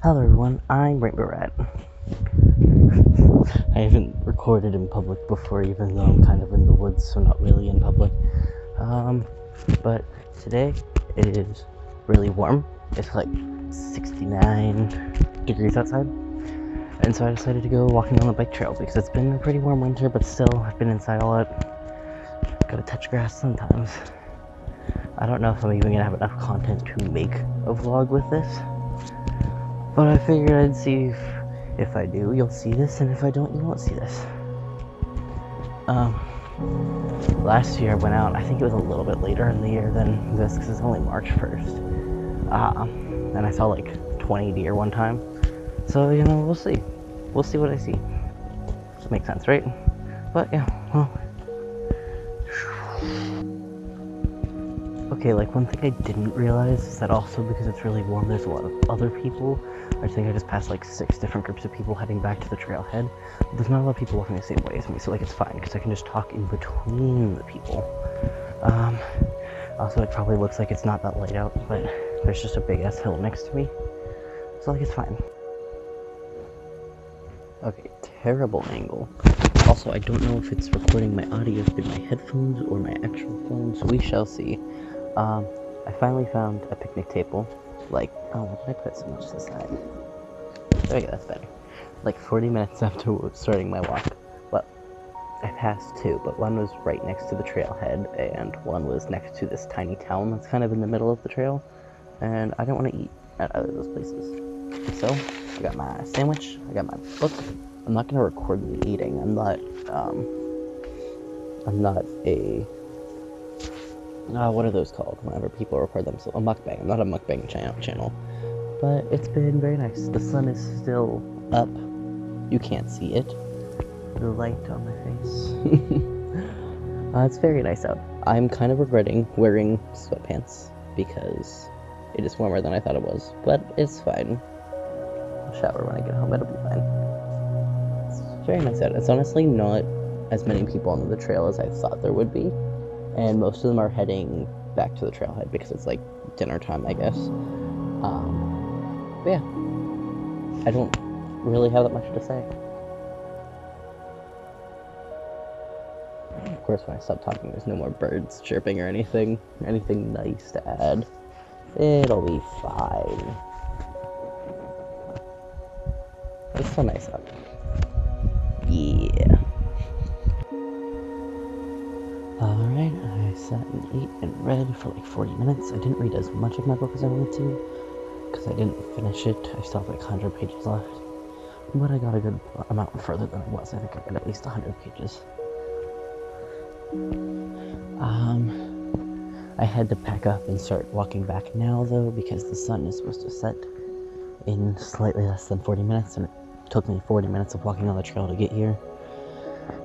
Hello everyone, I'm Rainbow Rat. I haven't recorded in public before, even though I'm kind of in the woods, so not really in public. But today it is really warm. It's like 69 degrees outside. And so I decided to go walking on the bike trail because it's been a pretty warm winter, but still, I've been inside a lot. Gotta touch grass sometimes. I don't know if I'm even gonna have enough content to make a vlog with this. But I figured I'd see if I do, you'll see this, and if I don't, you won't see this. Last year I went out, I think it was a little bit later in the year than this, because it's only March 1st. And I saw like 20 deer one time. So, we'll see. We'll see what I see. Makes sense, right? But yeah, well. Okay, like one thing I didn't realize is that also because it's really warm, there's a lot of other people. I think I just passed like 6 different groups of people heading back to the trailhead. But there's not a lot of people walking the same way as me, so like it's fine because I can just talk in between the people. Also, it probably looks like it's not that light out, but there's just a big ass hill next to me, so like it's fine. Okay, terrible angle. Also, I don't know if it's recording my audio through my headphones or my actual phone, so we shall see. I finally found a picnic table. Like, oh, why did I put so much to the side? There we go, that's better. Like 40 minutes after starting my walk. Well, I passed 2, but one was right next to the trailhead, and one was next to this tiny town that's kind of in the middle of the trail. And I don't want to eat at either of those places. So, I got my sandwich, I got my book. I'm not going to record me eating. I'm not a... what are those called whenever people record themselves? A mukbang. I'm not a mukbang channel. But it's been very nice. The sun is still up. You can't see it. The light on my face. It's very nice out. I'm kind of regretting wearing sweatpants because it is warmer than I thought it was. But it's fine. I'll shower when I get home. It'll be fine. It's very nice out. It's honestly not as many people on the trail as I thought there would be. And most of them are heading back to the trailhead because it's like dinner time, I guess. But yeah, I don't really have that much to say. Of course, when I stop talking, there's no more birds chirping or anything nice to add. It'll be fine. It's so nice out. Yeah. Alright, I sat and ate and read for like 40 minutes. I didn't read as much of my book as I wanted to, because I didn't finish it. I still have like 100 pages left. But I got a good amount further than I was. I think I got at least 100 pages. I had to pack up and start walking back now, though, because the sun is supposed to set in slightly less than 40 minutes, and it took me 40 minutes of walking on the trail to get here.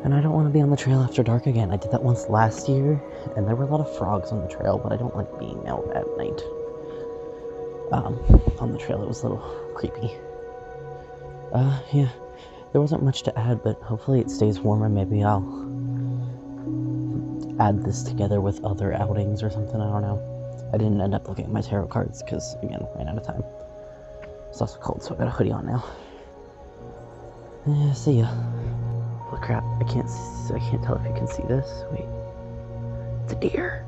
And I don't want to be on the trail after dark again. I did that once last year, and there were a lot of frogs on the trail, but I don't like being out at night. On the trail, it was a little creepy. Yeah, there wasn't much to add, but hopefully it stays warmer. Maybe I'll add this together with other outings or something, I don't know. I didn't end up looking at my tarot cards, because, again, ran out of time. It's also cold, so I got a hoodie on now. Yeah, see ya. Oh crap, I can't tell if you can see this. Wait. It's a deer.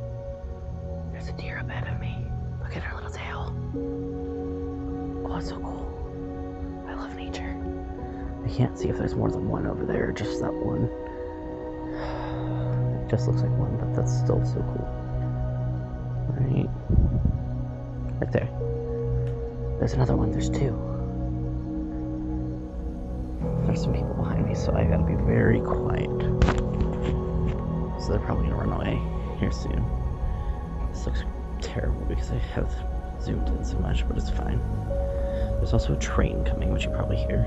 There's a deer up ahead of me. Look at her little tail. Oh, it's so cool. I love nature. I can't see if there's more than one over there, or just that one. It just looks like one, but that's still so cool. Right. Right there. There's another one, there's 2. There's some people behind me, so I gotta be very quiet. So they're probably gonna run away here soon. This looks terrible because I have zoomed in so much, but it's fine. There's also a train coming, which you probably hear.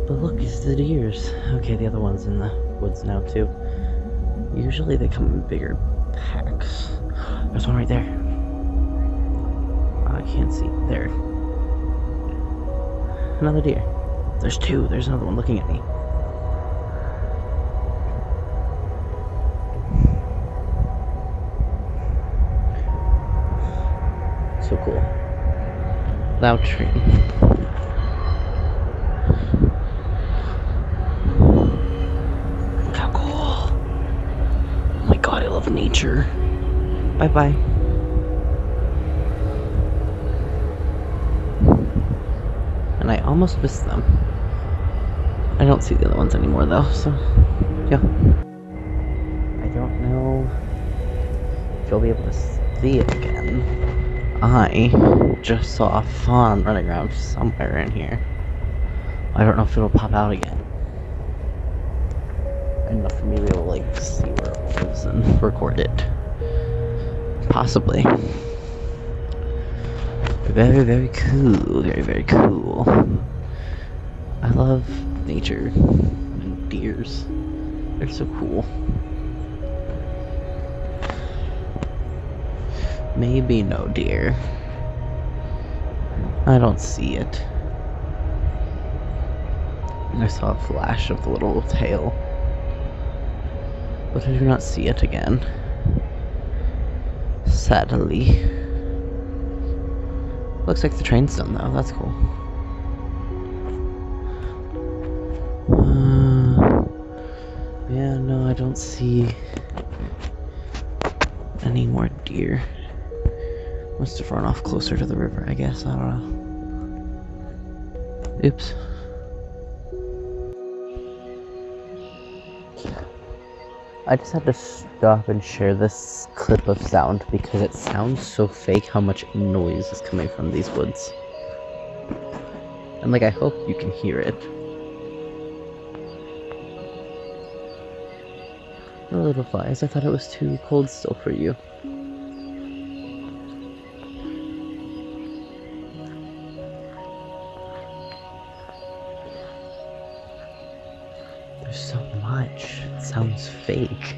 But look, it's the deers. Okay, the other one's in the woods now too. Usually they come in bigger packs. There's one right there. I can't see. There. Another deer. There's 2. There's another one looking at me. So cool. Loud train. Look how cool. Oh my god, I love nature. Bye bye. And I almost missed them. I don't see the other ones anymore though, so yeah. I don't know if you'll be able to see it again. I just saw a fawn running around somewhere in here. I don't know if it'll pop out again. Enough for me to be able to like see where it was and record it. Possibly. Very, very cool. Very, very cool. I love nature and deers. They're so cool. Maybe no deer. I don't see it. I saw a flash of the little tail, but I do not see it again. Sadly. Looks like the train's done though, that's cool. Yeah, no, I don't see any more deer. Must have run off closer to the river, I guess, I don't know. Oops. I just had to stop and share this clip of sound because it sounds so fake how much noise is coming from these woods. And like, I hope you can hear it. The little flies, I thought it was too cold still for you. There's so much. It sounds fake.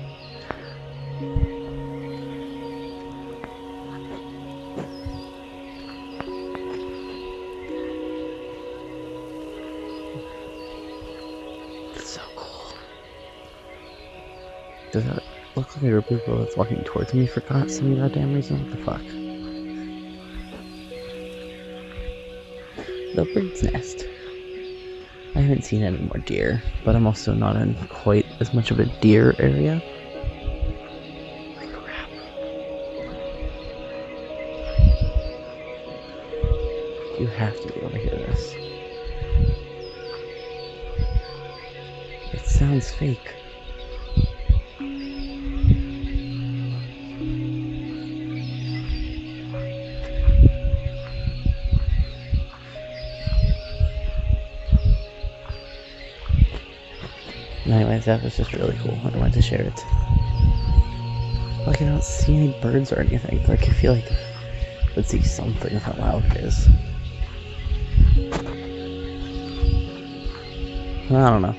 It's so cool. Does that look like a group of people that's walking towards me for some goddamn reason? What the fuck? The bird's nest. I haven't seen any more deer, but I'm also not in quite as much of a deer area. Holy crap. You have to be able to hear this. It sounds fake. Anyways, that was just really cool. I wanted to share it. Like, I don't see any birds or anything. Like, I feel like I would see something with how loud it is. I don't know.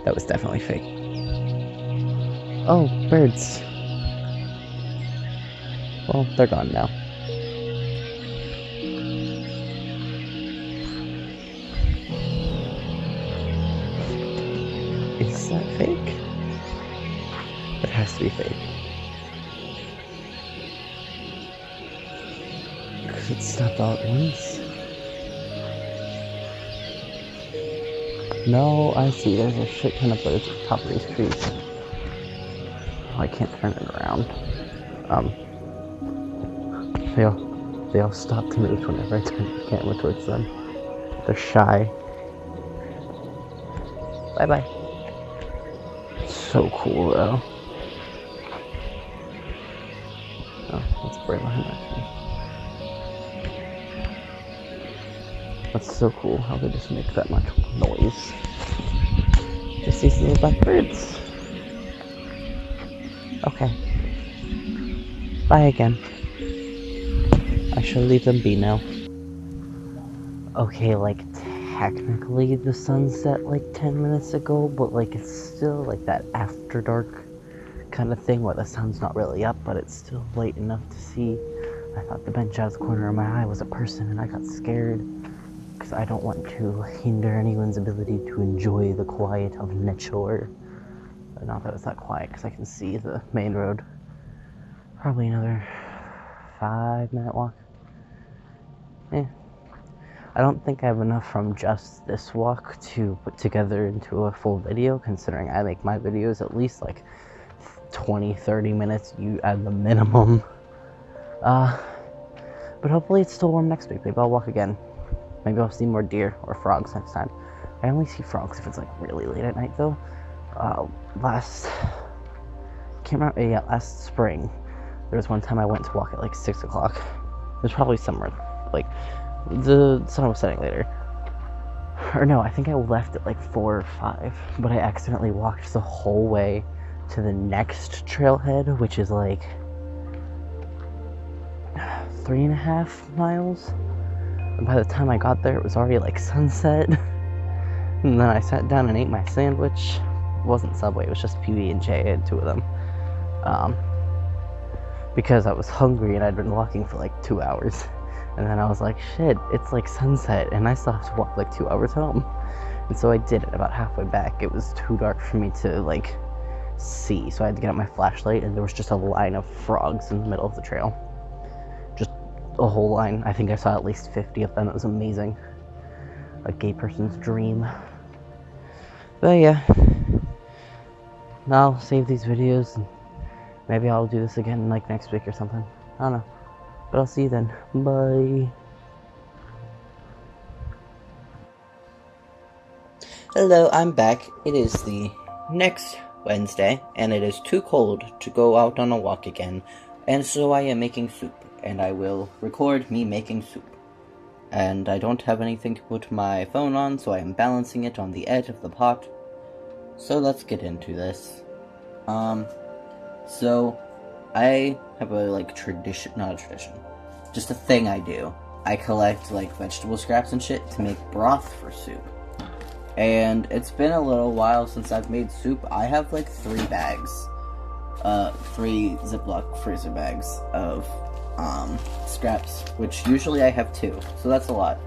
That was definitely fake. Oh, birds. Well, they're gone now. Is that fake? It has to be fake. Because it stopped all at once. No, I see. There's a shit ton of birds at the top of these trees. Oh, I can't turn it around. They all stop to move whenever I turn the camera towards them. They're shy. Bye bye. So cool though. Oh, that's a bird behind that tree. That's so cool how they just make that much noise. Just these little black birds. Okay. Bye again. I shall leave them be now. Okay, like technically the sun set like 10 minutes ago, but like it's still like that after dark kind of thing where the sun's not really up, but it's still light enough to see. I thought the bench out of the corner of my eye was a person and I got scared because I don't want to hinder anyone's ability to enjoy the quiet of nature. But not that it's that quiet because I can see the main road. Probably another 5-minute walk. Yeah. I don't think I have enough from just this walk to put together into a full video, considering I make my videos at least like 20-30 minutes at the minimum. But hopefully it's still warm next week. Maybe I'll walk again. Maybe I'll see more deer or frogs next time. I only see frogs if it's like really late at night though. Last spring, there was one time I went to walk at like 6 o'clock. It was probably summer, like the sun was setting later. Or no, I think I left at like 4 or 5, but I accidentally walked the whole way to the next trailhead, which is like 3.5 miles. And by the time I got there, it was already like sunset. And then I sat down and ate my sandwich. It wasn't Subway, it was just PB&J. I had 2 of them. Because I was hungry and I'd been walking for like 2 hours. And then I was like, shit, it's like sunset and I still have to walk like 2 hours home. And so I did it. About halfway back, it was too dark for me to like see. So I had to get out my flashlight and there was just a line of frogs in the middle of the trail. Just a whole line. I think I saw at least 50 of them. It was amazing. A gay person's dream. But yeah. I'll save these videos and maybe I'll do this again like next week or something. I don't know. But I'll see you then. Bye. Hello, I'm back. It is the next Wednesday, and it is too cold to go out on a walk again, and so I am making soup, and I will record me making soup. And I don't have anything to put my phone on, so I am balancing it on the edge of the pot. So let's get into this. So I have a, not a tradition, just a thing I do. I collect, like, vegetable scraps and shit to make broth for soup. And it's been a little while since I've made soup. I have, like, 3 bags. 3 Ziploc freezer bags of, scraps, which usually I have 2, so that's a lot.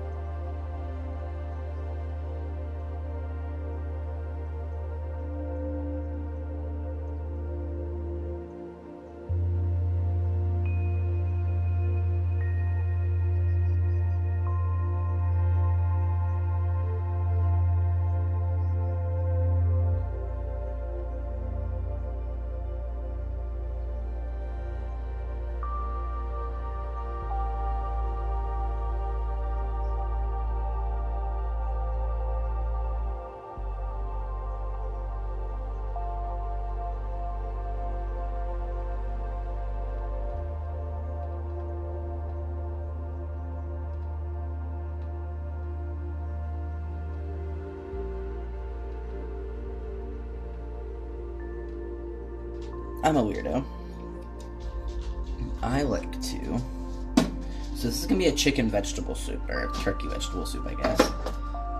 I'm a weirdo. I like to... So this is gonna be a chicken vegetable soup, or turkey vegetable soup, I guess.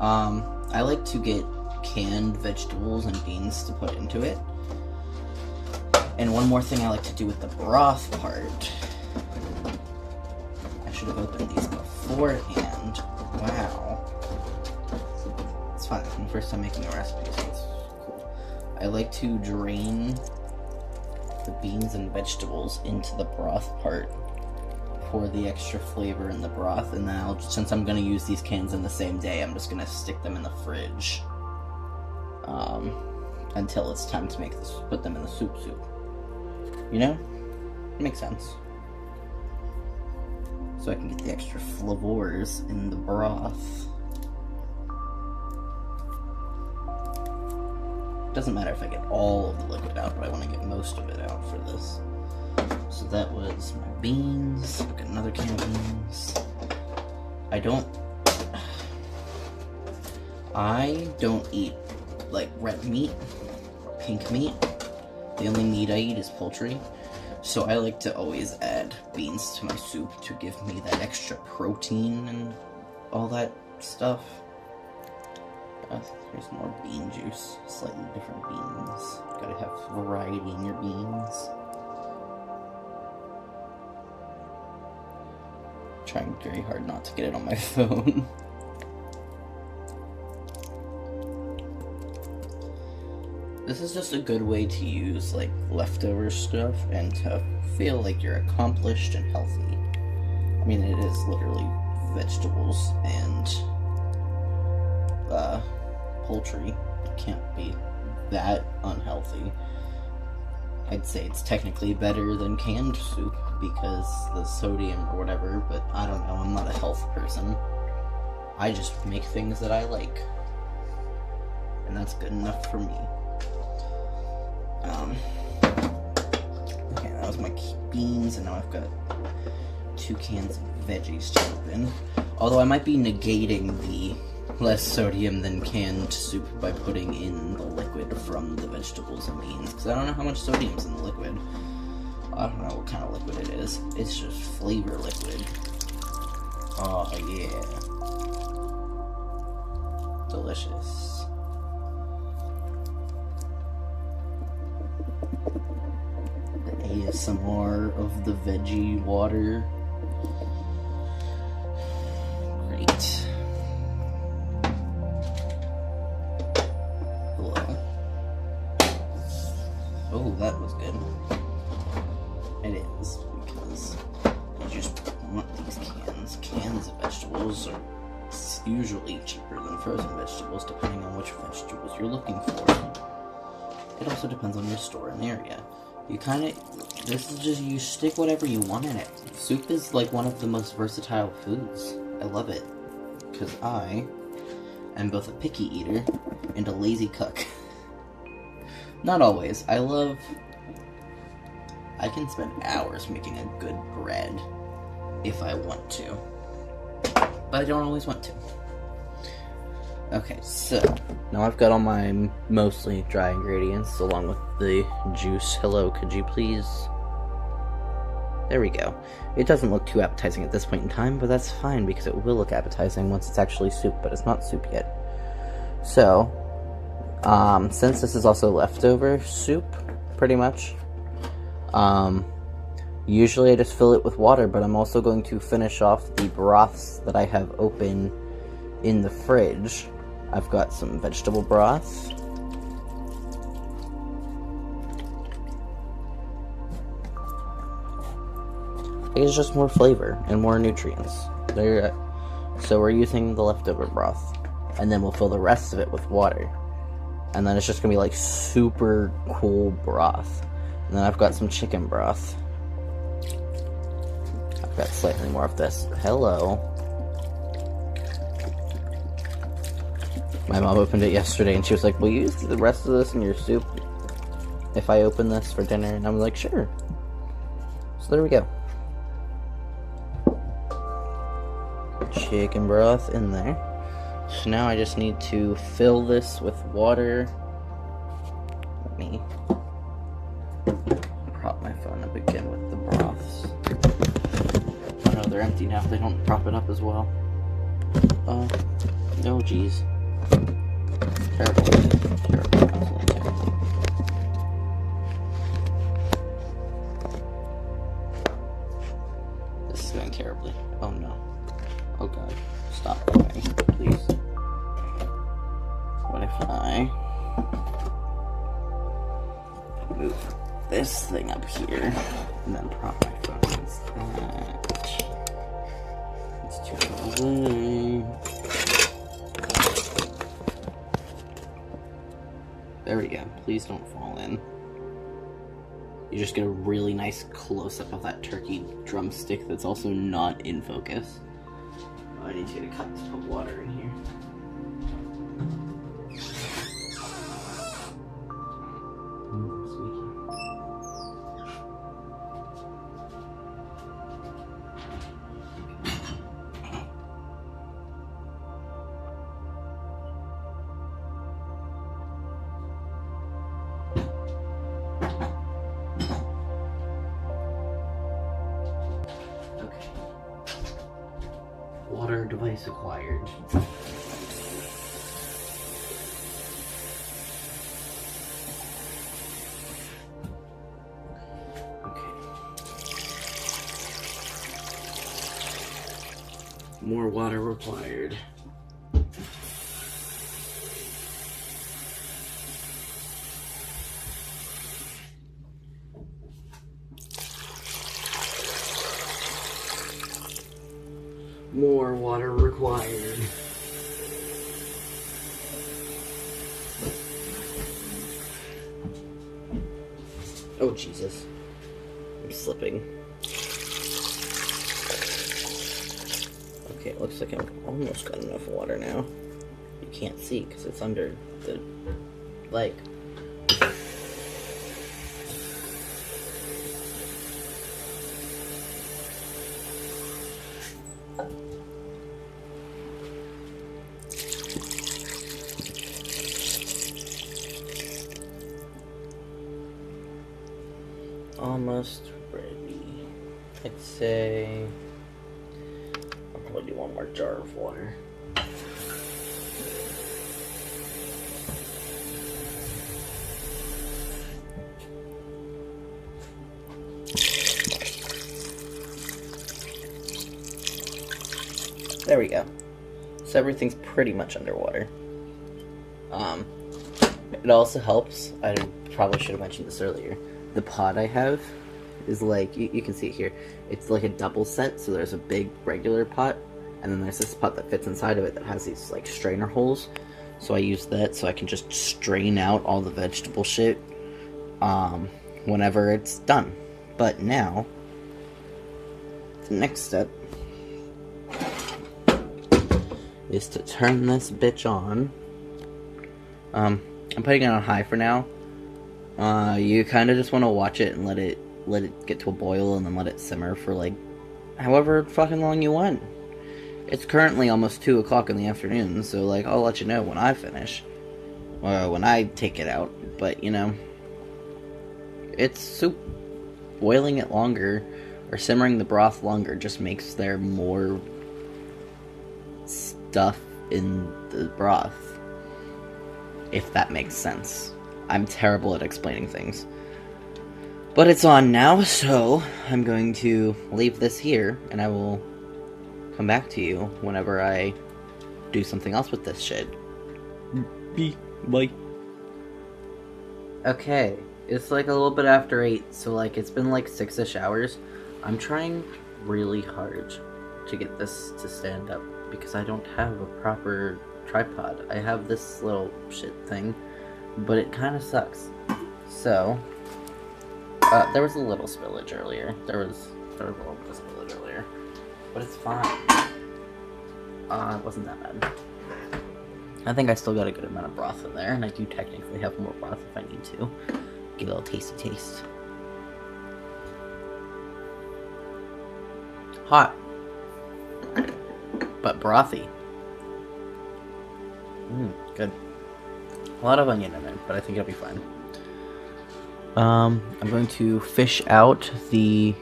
I like to get canned vegetables and beans to put into it. And one more thing I like to do with the broth part. I should have opened these beforehand. Wow. It's fine. It's my first time making a recipe, so it's cool. I like to drain the beans and vegetables into the broth part for the extra flavor in the broth, and then since I'm gonna use these cans in the same day, I'm just gonna stick them in the fridge until it's time to put them in the soup. You know? It makes sense. So I can get the extra flavors in the broth. Doesn't matter if I get all of the liquid out, but I want to get most of it out for this. So that was my beans. I've got another can of beans. I don't eat, like, red meat or pink meat. The only meat I eat is poultry. So I like to always add beans to my soup to give me that extra protein and all that stuff. Here's more bean juice, slightly different beans. Gotta have variety in your beans. Trying very hard not to get it on my phone. This is just a good way to use, like, leftover stuff and to feel like you're accomplished and healthy. I mean, it is literally vegetables and poultry. It can't be that unhealthy. I'd say it's technically better than canned soup because the sodium or whatever, but I don't know, I'm not a health person. I just make things that I like. And that's good enough for me. Okay, that was my beans, and now I've got 2 cans of veggies to open. Although I might be negating the less sodium than canned soup by putting in the liquid from the vegetables and beans, because I don't know how much sodium's in the liquid. I don't know what kind of liquid it is. It's just flavor liquid. Oh yeah. Delicious. ASMR of the veggie water. Great. Hello. Oh, that was good. It is, because you just want these cans. Cans of vegetables are usually cheaper than frozen vegetables, depending on which vegetables you're looking for. It also depends on your store and area. You this is just, you stick whatever you want in it. Soup is like one of the most versatile foods. I love it. Because I am both a picky eater and a lazy cook. Not always. I can spend hours making a good bread if I want to. But I don't always want to. Okay, so now I've got all my mostly dry ingredients along with the juice. Hello, could you please? There we go. It doesn't look too appetizing at this point in time, but that's fine because it will look appetizing once it's actually soup, but it's not soup yet. So, since this is also leftover soup, pretty much, usually I just fill it with water, but I'm also going to finish off the broths that I have open in the fridge. I've got some vegetable broth. It's just more flavor and more nutrients. So we're using the leftover broth, and then we'll fill the rest of it with water. And then it's just gonna be like super cool broth. And then I've got some chicken broth. I've got slightly more of this. Hello. My mom opened it yesterday and she was like, will you use the rest of this in your soup if I open this for dinner? And I'm like, sure. So there we go. Chicken broth in there. So now I just need to fill this with water. Let me prop my phone up again with the broths. Oh no, they're empty now. They don't prop it up as well. Oh geez. Terrible. Terrible. Absolutely terrible. This is going terribly. Oh no. Oh god. Stop going, please. What if I move this thing up here and then prop my phone against that? It's too far away. There we go. Please don't fall in. You just get a really nice close-up of that turkey drumstick that's also not in focus. Oh, I need to get a cup to put water in here. Water device acquired. Okay. More water required. More water required. Oh, Jesus. I'm slipping. Okay, it looks like I've almost got enough water now. You can't see because it's under the leg. Almost ready. I'd say I'll probably do one more jar of water. There we go. So everything's pretty much underwater. It also helps, I probably should have mentioned this earlier, the pot I have is like, you can see it here, it's like a double set, so there's a big regular pot, and then there's this pot that fits inside of it that has these like strainer holes, so I use that so I can just strain out all the vegetable shit whenever it's done. But now, the next step is to turn this bitch on. I'm putting it on high for now. You kind of just want to watch it and let it get to a boil and then let it simmer for like however fucking long you want. It's currently almost 2 o'clock in the afternoon, so like I'll let you know when I finish, when I take it out. But you know, it's soup. Boiling it longer or simmering the broth longer just makes there more stuff in the broth, if that makes sense. I'm terrible at explaining things. But it's on now, so I'm going to leave this here, and I will come back to you whenever I do something else with this shit. Bye. Okay, it's like a little bit after 8, so like it's been like 6-ish hours. I'm trying really hard to get this to stand up because I don't have a proper tripod. I have this little shit thing, but it kind of sucks. So, there was a little spillage earlier. There was a little bit of spillage earlier, but it's fine. It wasn't that bad. I think I still got a good amount of broth in there, and I do technically have more broth if I need to. Get a little tasty taste. Hot, but brothy. Good. A lot of onion in it, but I think it'll be fine. I'm going to fish out the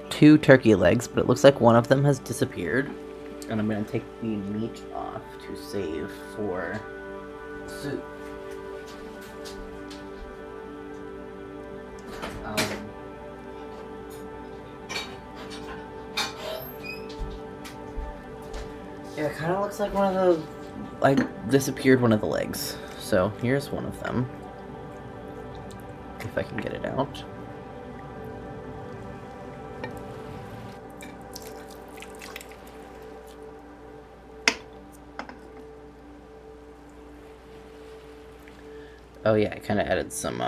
2 turkey legs, but it looks like one of them has disappeared. And I'm going to take the meat off to save for soup. Yeah, it kind of looks like one of the... I disappeared one of the legs. So, here's one of them. If I can get it out. Oh yeah, I kind of added some,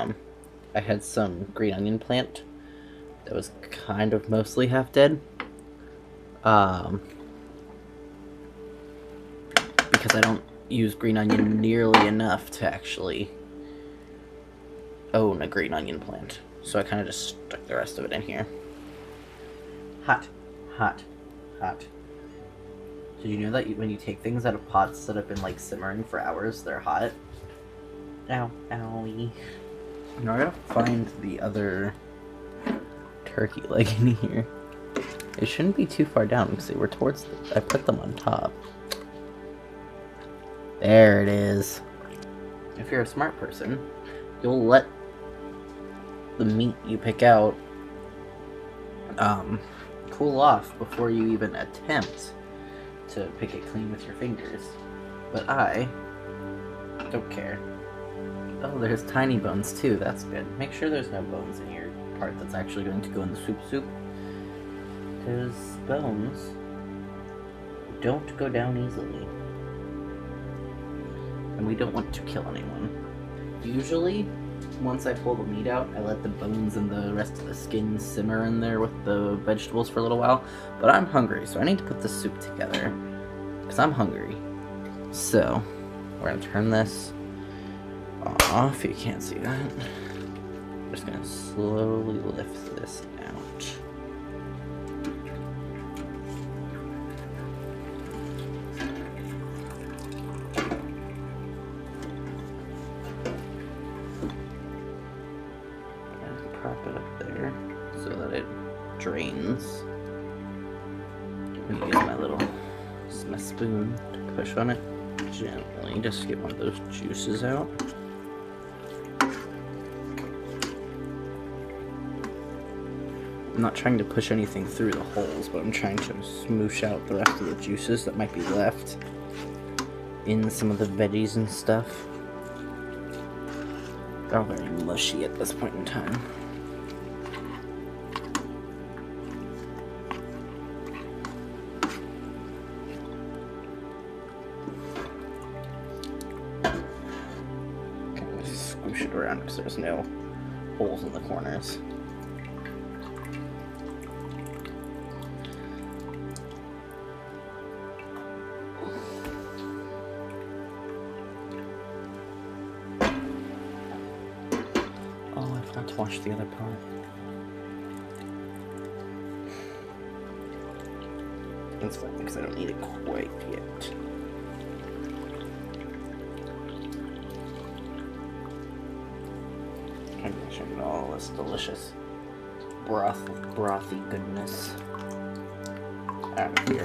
I had some green onion plant that was kind of mostly half dead. Because I don't use green onion nearly enough to actually own a green onion plant. So I kind of just stuck the rest of it in here. Hot. Hot. Hot. Did you know that when you take things out of pots that have been like simmering for hours, they're hot? Ow. Owie. Now I gotta find the other turkey leg in here. It shouldn't be too far down because they were towards I put them on top. There it is. If you're a smart person, you'll let the meat you pick out cool off before you even attempt to pick it clean with your fingers. But I don't care. Oh, there's tiny bones too. That's good. Make sure there's no bones in your part that's actually going to go in the soup. because bones don't go down easily. And we don't want to kill anyone. Usually, once I pull the meat out, I let the bones and the rest of the skin simmer in there with the vegetables for a little while. But I'm hungry, so I need to put the soup together. Because I'm hungry. So, we're going to turn this off. You can't see that. I'm just going to slowly lift this out. Prop it up there so that it drains. I'm gonna use my spoon to push on it gently just to get one of those juices out. I'm not trying to push anything through the holes, but I'm trying to smoosh out the rest of the juices that might be left in some of the veggies and stuff. They're all very mushy at this point in time. Squish it around because there's no holes in the corners. Oh, I forgot to wash the other part. That's fine because I don't need it quite yet. I'm getting all this delicious brothy goodness out of here.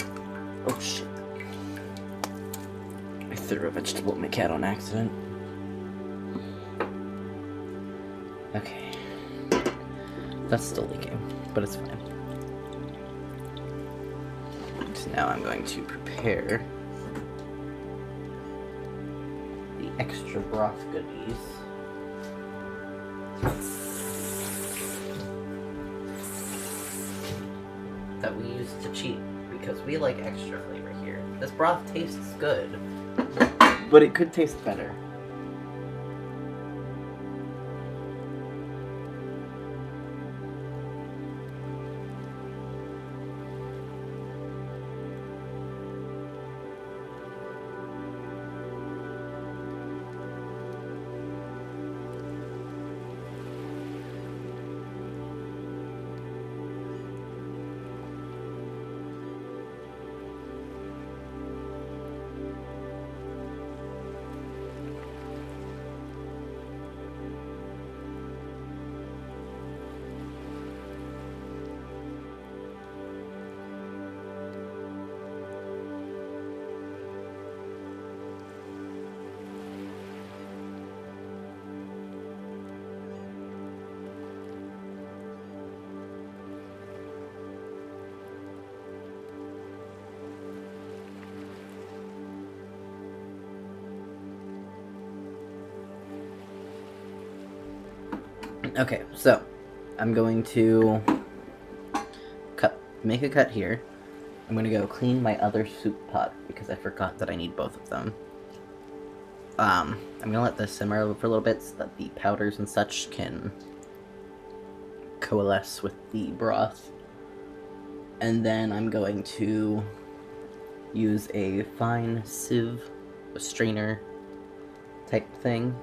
Oh shit. I threw a vegetable at my cat on accident. Okay. That's still leaking, but it's fine. So now I'm going to prepare the extra broth goodies. That we use to cheat because we like extra flavor here. This broth tastes good, but it could taste better. Okay, so I'm going to make a cut here. I'm going to go clean my other soup pot because I forgot that I need both of them. I'm going to let this simmer for a little bit so that the powders and such can coalesce with the broth. And then I'm going to use a fine sieve, a strainer type thing.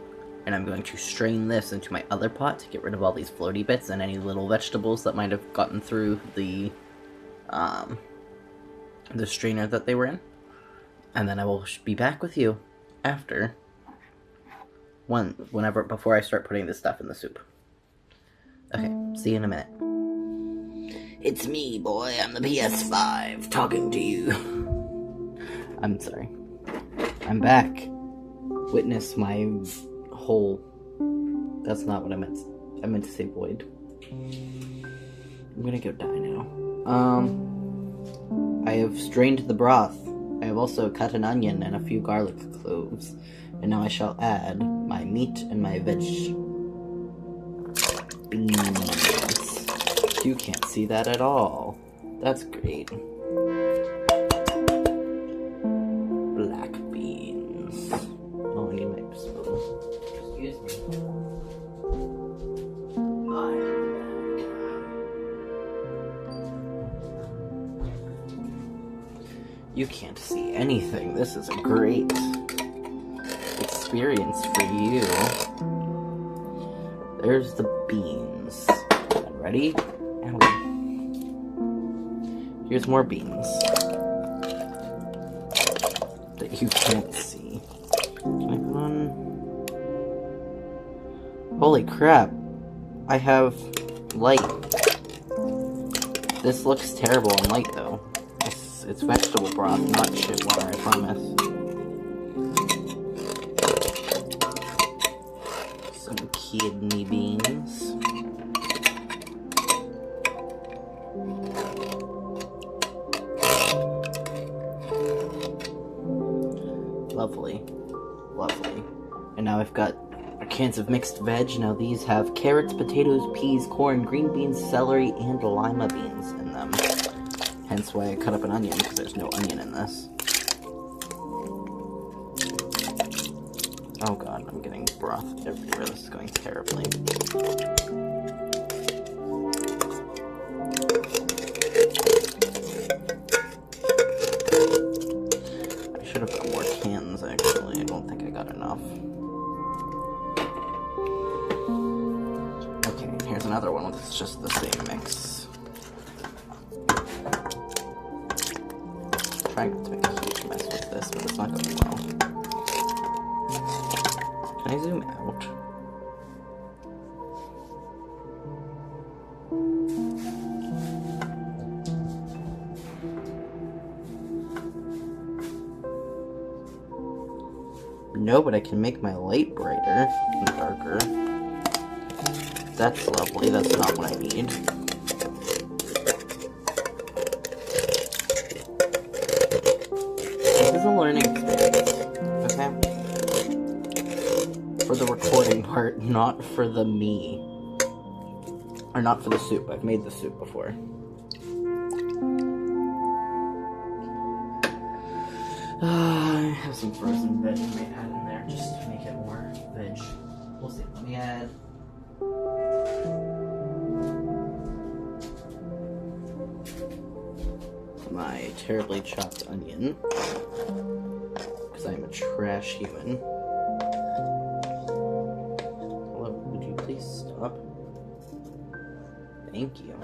And I'm going to strain this into my other pot to get rid of all these floaty bits and any little vegetables that might have gotten through the strainer that they were in. And then I will be back with you after, before I start putting this stuff in the soup. Okay, see you in a minute. It's me, boy, I'm the PS5, talking to you. I'm sorry. I'm back. Witness my hole. That's not what I meant. I meant to say void. I'm gonna go die now. I have strained the broth. I have also cut an onion and a few garlic cloves. And now I shall add my meat and my beans. You can't see that at all. That's great. Black beans. Oh, I need my spoon. Excuse me. You can't see anything. This is a great experience for you. There's the beans. Ready? Ow. Here's more beans that you can't see. Can I put on? Holy crap! I have light. This looks terrible in light though. It's vegetable broth, not shit water, I promise. Some kidney beans. Lovely. Lovely. And now I've got our cans of mixed veg. Now these have carrots, potatoes, peas, corn, green beans, celery, and lima beans in them. Hence why I cut up an onion, because there's no onion in this. Oh god, I'm getting broth everywhere. This is going terribly. I should have got more cans, actually. I don't think I got enough. Okay, here's another one with just the same mix. Trying to make a huge mess with this, but it's not going well. Can I zoom out? No, but I can make my light brighter and darker. That's lovely. That's not what I need. This is a learning experience, okay? For the recording part, not for the me. Or not for the soup. I've made the soup before. I have some frozen veg I may add in there just to make it more veg. We'll see. Let me add... my terribly chopped onion, because I'm a trash human. Hello, would you please stop? Thank you.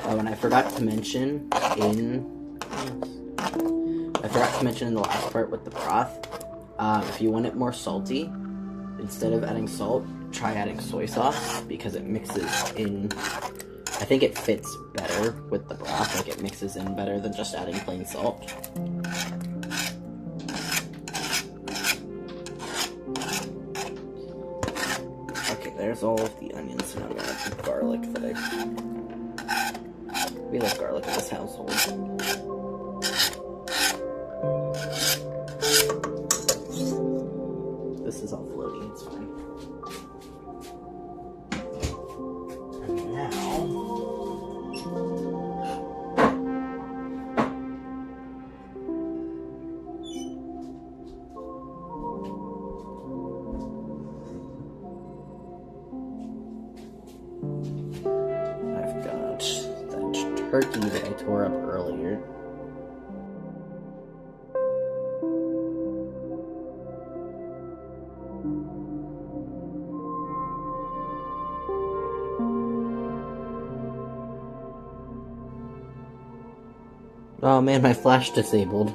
Oh, and I forgot to mention in the last part with the broth, if you want it more salty, instead of adding salt, try adding soy sauce, because it mixes in, I think it fits better with the broth, like it mixes in better than just adding plain salt. Okay, there's all of the onions, and I'm gonna add some garlic that we like garlic in this household. This is all floaty, it's fine. And now... I've got that turkey that I tore up earlier. Oh man, my flash disabled.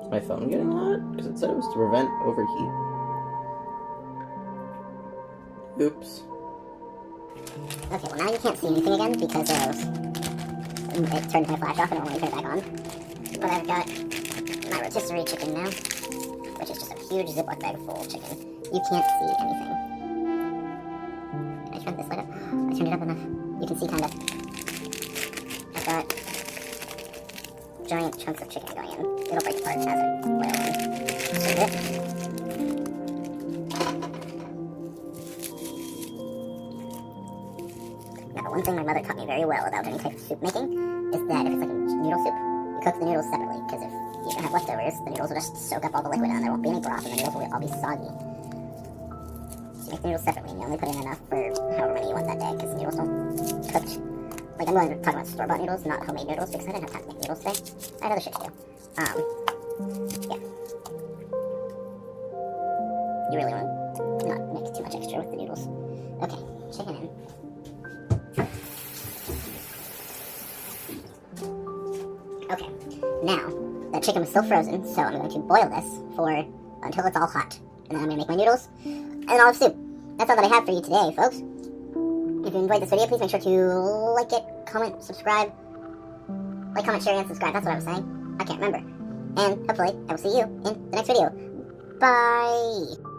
Is my phone getting hot? Because it said it was to prevent overheat. Oops. Okay, well now you can't see anything again because it turned my flash off and it won't let me turn it back on. But I've got my rotisserie chicken now, which is just a huge Ziploc bag full of chicken. You can't see anything. Can I turn this light up? I turned it up enough. You can see kind of. I've got giant chunks of chicken going in. It'll break apart as it boils in. it. Now, the one thing my mother taught me very well about any type of soup making is that if it's like a noodle soup, you cook the noodles separately, because if you have leftovers, the noodles will just soak up all the liquid and there won't be any broth, and the noodles will all be soggy. So you make the noodles separately, and you only put in enough for however many you want that day, because the noodles don't cook. Like, I'm going to talk about store-bought noodles, not homemade noodles, because I didn't have time to make noodles today. I had other shit to do. Yeah. You really want to not make too much extra with the noodles. Okay, chicken in. Okay, now, that chicken was still frozen, so I'm going to boil this until it's all hot. And then I'm going to make my noodles and an olive soup. That's all that I have for you today, folks. If you enjoyed this video, please make sure to like it, comment, subscribe. Like, comment, share, and subscribe. That's what I was saying. I can't remember. And hopefully, I will see you in the next video. Bye!